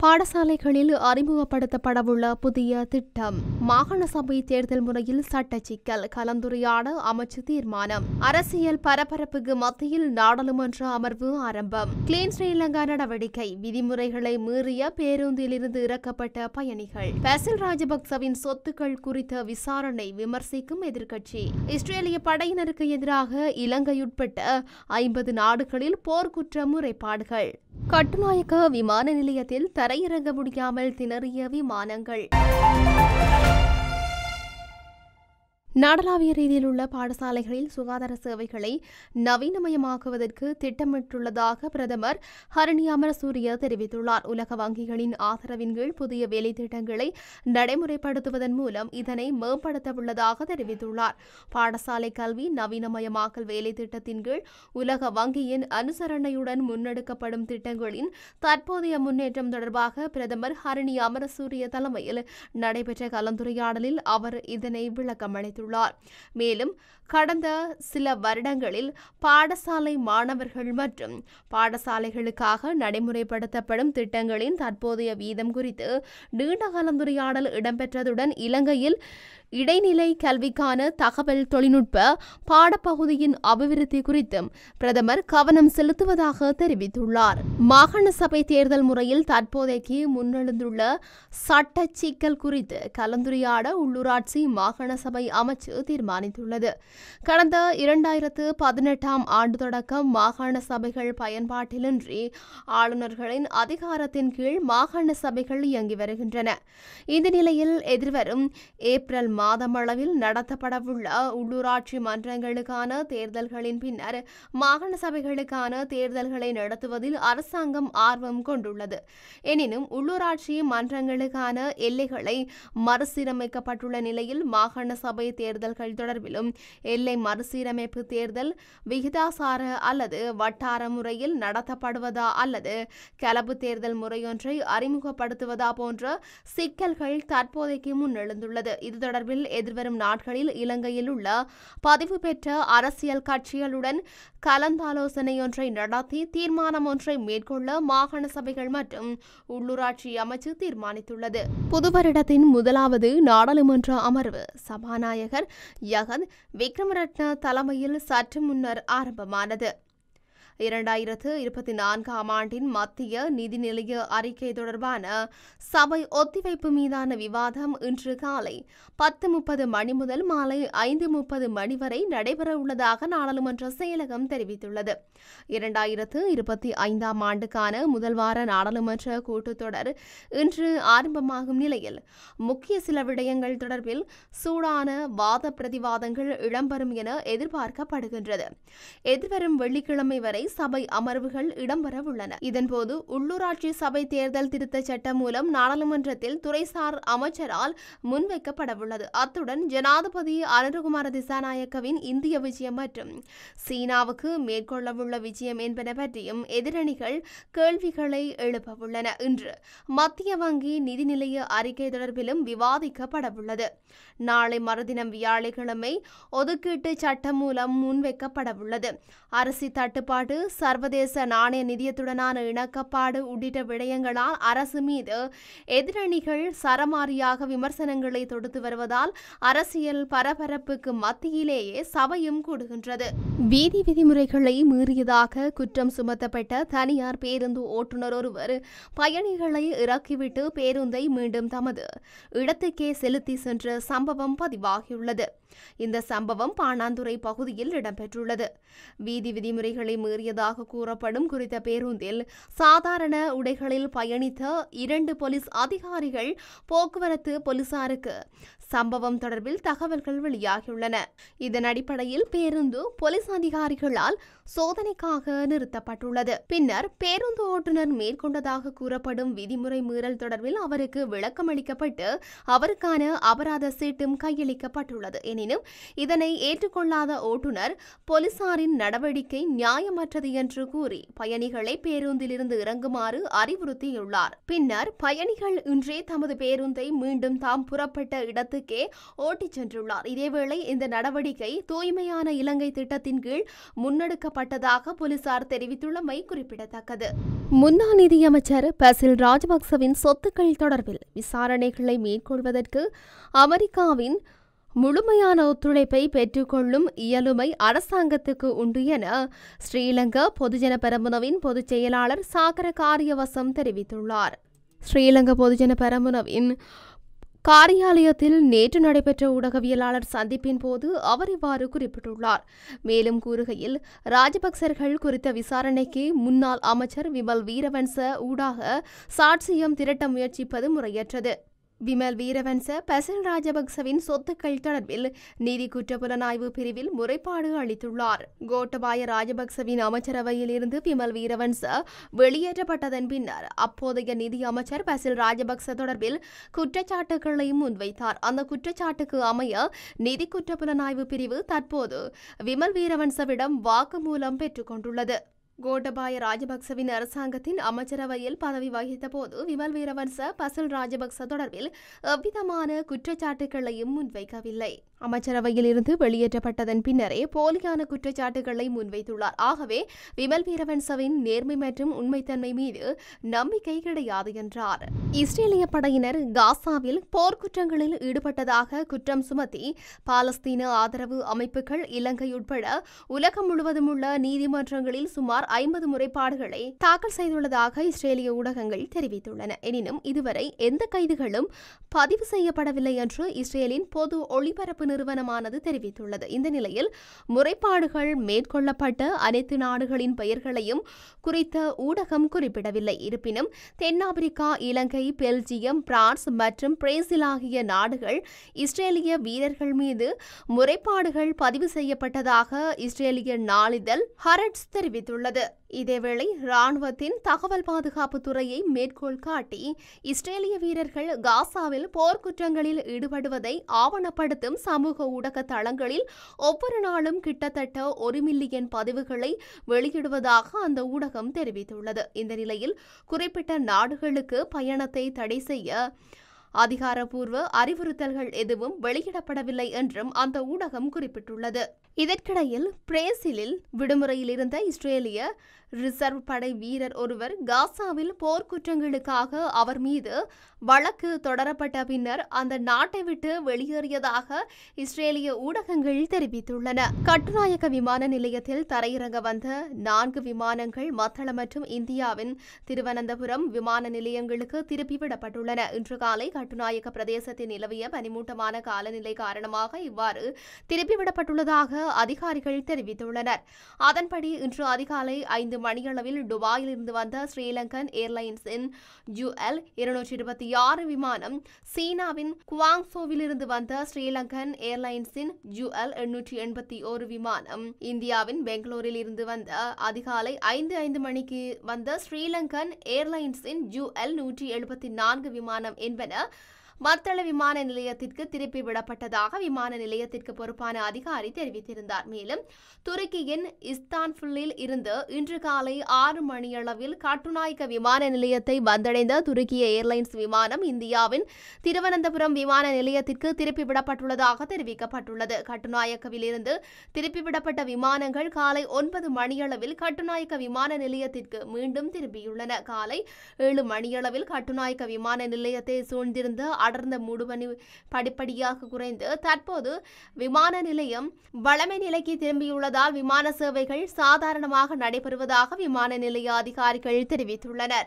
பாடசாலைகளில் அறிமுகப்படுத்தப்படவுள்ள புதிய திட்டம். மாகாண சபை தேர்தல் முறையில் சட்ட சிக்கல், கலந்துரையாட அமைச்சு தீர்மானம். அரசியல் பரபரப்புக்கு மத்தியில் நாடாளுமன்ற அமர்வு ஆரம்பம். கிளீன் ஸ்ரீலங்கா நடவடிக்கை. விதிமுறைகளை மீறிய பேருந்திலிருந்து இறக்கப்பட்ட பயணிகள். பசில் ராஜபக்சவின் சொத்துக்கள் குறித்த விசாரணை விமர்சிக்கும் எதிர்க்கட்சி. இஸ்ரேலிய படையினருக்கு எதிராக இலங்கை உட்பட்ட 50 நாடுகளில் போர்க்குற்ற முறைப்பாடுகள். கட்டுநாயக்க விமான நிலையத்தில் தரையிறங்க முடியாமல் திணறிய விமானங்கள். நாடளாவிய ரீதியில் உள்ள பாடசாலைகளில் சுகாதார சேவைகளை நவீனமயமாக்குவதற்கு திட்டமிட்டுள்ளதாக பிரதமர் ஹரணி அமரசூரிய தெரிவித்துள்ளார். உலக வங்கிகளின் ஆதரவின் கீழ் புதிய வேலை திட்டங்களை நடைமுறைப்படுத்துவதன் மூலம் இதனை மேம்படுத்தவுள்ளதாக தெரிவித்துள்ளார். பாடசாலை கல்வி நவீனமயமாக்கல் வேலை திட்டத்தின் கீழ் உலக வங்கியின் அனுசரணையுடன் முன்னெடுக்கப்படும் திட்டங்களின் தற்போதைய முன்னேற்றம் தொடர்பாக பிரதமர் ஹரணி அமரசூரிய தலைமையில் நடைபெற்ற கலந்துரையாடலில் அவர் இதனை விளக்கமளித்தார். மேலும் கடந்த சில வருடங்களில் பாடசாலை மாணவர்கள் மற்றும் பாடசாலைகளுக்காக நடைமுறைப்படுத்தப்படும் திட்டங்களின் தற்போதைய வீதம் குறித்து நீண்ட கலந்துரையாடல் இடம்பெற்றதுடன் இலங்கையில் இடைநிலை கல்விக்கான தகவல் தொழில்நுட்ப பாடப்பகுதியின் அபிவிருத்தி குறித்தும் பிரதமர் கவனம் செலுத்துவதாக தெரிவித்துள்ளார். மாகாண சபை தேர்தல் முறையில் தற்போதைக்கு முன்னெழுந்துள்ள சட்ட சிக்கல் குறித்து கலந்துரையாட உள்ளூராட்சி மாகாண சபை அமைச்சு தீர்மானித்துள்ளது. கடந்த 2018ஆம் ஆண்டு தொடக்கம் மாகாண சபைகள் பயன்பாட்டிலின்றி ஆளுநர்களின் அதிகாரத்தின் கீழ் மாகாண சபைகள் இயங்கி வருகின்றன. இந்த நிலையில் எதிர்வரும் ஏப்ரல் மாதமளவில் நடத்தப்படவுள்ள உள்ளூராட்சி மன்றங்களுக்கான தேர்தல்களின் பின்னர் மாகாண சபைகளுக்கான தேர்தல்களை நடத்துவதில் அரசாங்கம் ஆர்வம் கொண்டுள்ளது. எனினும் உள்ளூராட்சி மன்றங்களுக்கான எல்லைகளை மறுசீரமைக்கப்பட்டுள்ள நிலையில் மாகாண சபை தேர்தல்கள் தொடர்பிலும் எல்லை மறுசீரமைப்பு தேர்தல் விகிதாசார அல்லது வட்டார முறையில் நடத்தப்படுவதா அல்லது கலப்பு தேர்தல் முறையொன்றை அறிமுகப்படுத்துவதா போன்ற சிக்கல்கள் தற்போதைக்கு முன்னெழுந்துள்ளது. இது தொடர்பில் எதிர்வரும் நாட்களில் இலங்கையில் உள்ள பதிவு பெற்ற அரசியல் கட்சிகளுடன் கலந்தாலோசனையொன்றை நடத்தி தீர்மானம் ஒன்றை மேற்கொள்ள மாகாண சபைகள் மற்றும் உள்ளூராட்சி அமைச்சு தீர்மானித்துள்ளது. புது வருடத்தின் முதலாவது நாடாளுமன்ற அமர்வு சபாநாயகர் யகத் விக்ரமரட்ன தலைமையில் சற்று முன்னர் ஆரம்பமானது. 2024ஆம் ஆண்டின் மத்திய நிதி நிலைய அறிக்கை தொடர்பான சபை ஒத்திவைப்பு மீதான விவாதம் இன்று காலை 10:30 மணி முதல் மாலை 5:30 மணி வரை நடைபெறவுள்ளதாக நாடாளுமன்ற செயலகம் தெரிவித்துள்ளது. 2025ஆம் ஆண்டுக்கான முதல் வார நாடாளுமன்ற கூட்டத்தொடர் இன்று ஆரம்பமாகும் நிலையில் முக்கிய சில விடயங்கள் தொடர்பில் சூடான வாத பிரதிவாதங்கள் இடம்பெறும் என எதிர்பார்க்கப்படுகின்றது. எதிர்வரும் வெள்ளிக்கிழமை வரை சபை அமர்வுகள் இடம்பெறவுள்ளன. இதன்போது உள்ளூராட்சி சபை தேர்தல் திருத்த சட்டம் மூலம் நாடாளுமன்றத்தில் துறைசார் அமைச்சரால் முன்வைக்கப்படவுள்ளது. அத்துடன் ஜனாதிபதி அனுரகுமார திசாநாயக்கவின் இந்திய விஜயம் மற்றும் சீனாவுக்கு மேற்கொள்ளவுள்ள விஜயம் என்பன பற்றியும் எதிரணிகள் கேள்விகளை எழுப்பவுள்ளன. இன்று மத்திய வங்கி நிதி நிலைய அறிக்கை தொடர்பிலும் விவாதிக்கப்படவுள்ளது. நாளை மறுதினம் வியாழக்கிழமை ஒதுக்கீட்டு சட்டம் மூலம் முன்வைக்கப்படவுள்ளது. அரிசி தட்டுப்பாடு, சர்வதேச நாணய நிதியத்துடனான இணக்கப்பாடு உள்ளிட்ட விடயங்களால் அரசு மீது எதிரணிகள் சரமாரியாக விமர்சனங்களை தொடுத்து வருவதால் அரசியல் பரபரப்புக்கு மத்தியிலேயே சபையும் கூடுகின்றது. வீதி விதிமுறைகளை மீறியதாக குற்றம் சுமத்தப்பட்ட தனியார் பேருந்து ஓட்டுநர் ஒருவர் பயணிகளை இறக்கிவிட்டு பேருந்தை மீண்டும் தமது இடத்துக்கே செலுத்தி சென்ற சம்பவம் பதிவாகியுள்ளது. இந்த சம்பவம் பாணாந்துறை பகுதியில் இடம்பெற்றுள்ளது. வீதி விதிமுறைகளை மீறியதாக கூறப்படும் குறித்த பேருந்தில் சாதாரண உடைகளில் பயணித்த 2 போலீஸ் அதிகாரிகள் போக்குவரத்து போலீசாருக்கு சம்பவம் தொடர்பில் தகவல்கள் வெளியாகியுள்ளன. இதன் அடிப்படையில் பேருந்து போலீஸ் அதிகாரிகளால் சோதனைக்காக நிறுத்தப்பட்டுள்ளது. பின்னர் பேருந்து ஓட்டுநர் மேற்கொண்டதாக கூறப்படும் விதிமுறை மீறல் தொடர்பில் அவருக்கு விளக்கம் அளிக்கப்பட்டு அவருக்கான அபராத சீட்டும் கையளிக்கப்பட்டுள்ளது. எனினும் இதனை ஏற்றுக்கொள்ளாத ஓட்டுநர் போலீசாரின் நடவடிக்கை நியாயமற்ற தேவையற்றது என்று கூறி பயணிகளை பேருந்திலிருந்து இறங்குமாறு அறிவுறுத்தியுள்ளார். பின்னர் பயணிகள் இன்றே தமது பேருந்தை மீண்டும் தாம் புறப்பட்ட இடத்துக்கே ஓட்டிச் சென்றுள்ளார். இதேவேளை இந்த நடவடிக்கை தூய்மையான இலங்கை திட்டத்தின் கீழ் முன்னெடுக்கப்பட்டதாக போலீசார் தெரிவித்துள்ளமை குறிப்பிடத்தக்கது. முன்னாள் நிதியமைச்சர் பசில் ராஜபக்சவின் சொத்துக்கள் தொடர்பில் விசாரணைகளை மேற்கொள்வதற்கு அமெரிக்காவின் முழுமையான ஒத்துழைப்பை பெற்றுக்கொள்ளும் இயலுமை அரசாங்கத்துக்கு உண்டு என ஸ்ரீலங்கா பொதுஜன பெரமுனவின் பொதுச் செயலாளர் சாகர காரியவசம் தெரிவித்துள்ளார். ஸ்ரீலங்கா பொதுஜன பெரமுனவின் காரியாலயத்தில் நேற்று நடைபெற்ற ஊடகவியலாளர் சந்திப்பின் போது அவர் இவ்வாறு குறிப்பிட்டுள்ளார். மேலும் கூறுகையில், ராஜபக்சர்கள் குறித்த விசாரணைக்கு முன்னாள் அமைச்சர் விமல் வீரவன்ச ஊடாக சாட்சியம் திரட்ட முயற்சிப்பது முறையற்றது. விமல் வீரவன்ச பசில் ராஜபக்சவின் சொத்துக்கள் தொடர்பில் நீதி குற்றப்புலனாய்வு பிரிவில் முறைப்பாடு அளித்துள்ளார். கோட்டபாய ராஜபக்சவின் அமைச்சரவையில் இருந்து விமல் வீரவன்ச வெளியேற்றப்பட்டதன் பின்னர் அப்போதைய நிதி அமைச்சர் பசில் ராஜபக்ச தொடர்பில் குற்றச்சாட்டுகளை முன்வைத்தார். அந்த குற்றச்சாட்டுக்கு அமைய நீதி குற்றப்புலனாய்வு பிரிவு தற்போது விமல் வீரவன்சவிடம் வாக்குமூலம் பெற்றுக் கொண்டுள்ளது. கோட்டபாய ராஜபக்சவின் அரசாங்கத்தின் அமைச்சரவையில் பதவி வகித்த போது விமல் வீரவன்ச பசில் ராஜபக்ச தொடர்பில் எவ்விதமான குற்றச்சாட்டுகளையும் முன்வைக்கவில்லை. அமைச்சரவையில் இருந்து வெளியேற்றப்பட்டதன் பின்னரே போலியான குற்றச்சாட்டுகளை முன்வைத்துள்ளார். ஆகவே விமல் வீரவன்சவின் நேர்மை மற்றும் உண்மைத்தன்மை மீது நம்பிக்கை கிடையாது என்றார். இஸ்ரேலிய படையினர் காசாவில் போர்க்குற்றங்களில் ஈடுபட்டதாக குற்றம் சுமத்தி பாலஸ்தீன ஆதரவு அமைப்புகள் இலங்கை உட்பட உலகம் முழுவதும் உள்ள நீதிமன்றங்களில் சுமார் 50 முறைப்பாடுகளை தாக்கல் செய்துள்ளதாக இஸ்ரேலிய ஊடகங்கள் தெரிவித்துள்ளன. எனினும் இதுவரை எந்த கைதுகளும் பதிவு செய்யப்படவில்லை என்று இஸ்ரேலின் பொது ஒளிபரப்பு நிறுவனமானது தெரிவித்துள்ளது. இந்த நிலையில் முறைப்பாடுகள் மேற்கொள்ளப்பட்ட அனைத்து நாடுகளின் பெயர்களையும் குறித்த ஊடகம் குறிப்பிடவில்லை. இருப்பினும் தென்னாப்பிரிக்கா, இலங்கை, பெல்ஜியம், பிரான்ஸ் மற்றும் பிரேசில் ஆகிய நாடுகள் இஸ்ரேலிய வீரர்கள் மீது முறைப்பாடுகள் பதிவு செய்யப்பட்டதாக இஸ்ரேலிய நாளிதழ் ஹரட்ஸ் தெரிவித்துள்ளது. இதேவேளை ராணுவத்தின் தகவல் பாதுகாப்பு துறையை மேற்கோள் காட்டி இஸ்ரேலிய வீரர்கள் காசாவில் போர்க்குற்றங்களில் ஈடுபடுவதை ஆவணப்படுத்தும் சமூக ஊடக தளங்களில் ஒவ்வொரு நாளும் கிட்டத்தட்ட 1 மில்லியன் பதிவுகளை வெளியிடுவதாக அந்த ஊடகம் தெரிவித்துள்ளது. இந்த நிலையில் குறிப்பிட்ட நாடுகளுக்கு பயணத்தை தடை செய்ய அதிகாரப்பூர்வ அறிவுறுத்தல்கள் எதுவும் வெளியிடப்படவில்லை என்றும் அந்த ஊடகம் குறிப்பிட்டுள்ளது. இதற்கிடையில் பிரேசிலில் விடுமுறையில் இருந்த இஸ்ரேலிய ரிசர்வ் படை வீரர் ஒருவர் காசாவில் போர்க்குற்றங்களுக்காக அவர் மீது வழக்கு தொடரப்பட்ட பின்னர் அந்த நாட்டை விட்டு வெளியேறியதாக இஸ்ரேலிய ஊடகங்கள் தெரிவித்துள்ளன. கட்டுநாயக்க விமான நிலையத்தில் தரையிறங்க வந்த 4 விமானங்கள் மத்தளம் மற்றும் இந்தியாவின் திருவனந்தபுரம் விமான நிலையங்களுக்கு திருப்பிவிடப்பட்டுள்ளன. இன்று காலை கட்டுநாயக்க பிரதேசத்தில் நிலவிய பனிமூட்டமான காலநிலை காரணமாக இவ்வாறு திருப்பிவிடப்பட்டுள்ளதாக அதிகாரிகள் தெரிவித்துள்ளனர். அதன்படி இன்று அதிகாலை 5 மணியளவில் துபாயில் இருந்து வந்த ஸ்ரீலங்கன் ஏர்லைன்ஸின் UL 226 விமானம், சீனாவின் குவாங்சோவில் இருந்து வந்த ஸ்ரீலங்கன் ஏர்லைன்ஸின் UL 881 விமானம், இந்தியாவின் பெங்களூரில் இருந்து வந்த அதிகாலை 5:05 மணிக்கு வந்த ஸ்ரீலங்கன் ஏர்லைன்ஸின் UL 174 விமானம் என்பன மத்தள விமான நிலையத்திற்கு திருப்பி விடப்பட்டதாக விமான நிலையத்திற்கு பொறுப்பான அதிகாரி தெரிவித்திருந்தார். மேலும் துருக்கியின் இஸ்தான்புல்லில் இருந்து இன்று காலை 6 மணியளவில் கட்டுநாயக்க விமான நிலையத்தை வந்தடைந்த துருக்கிய ஏர்லைன்ஸ் விமானம் இந்தியாவின் திருவனந்தபுரம் விமான நிலையத்திற்கு திருப்பி விடப்பட்டுள்ளதாக தெரிவிக்கப்பட்டுள்ளது. கட்டுநாயக்கவில் இருந்து திருப்பிவிடப்பட்ட விமானங்கள் காலை 9 மணியளவில் கட்டுநாயக்க விமான நிலையத்திற்கு மீண்டும் திரும்பியுள்ளன. காலை 7 மணியளவில் கட்டுநாயக்க விமான நிலையத்தை சூழ்ந்திருந்த அடர்ந்த மூடுபனி படிப்படியாக குறைந்து தற்போது விமான நிலையம் வழமை நிலைக்கு திரும்பியுள்ளதால் விமான சேவைகள் சாதாரணமாக நடைபெறுவதாக விமான நிலைய அதிகாரிகள் தெரிவித்துள்ளனர்.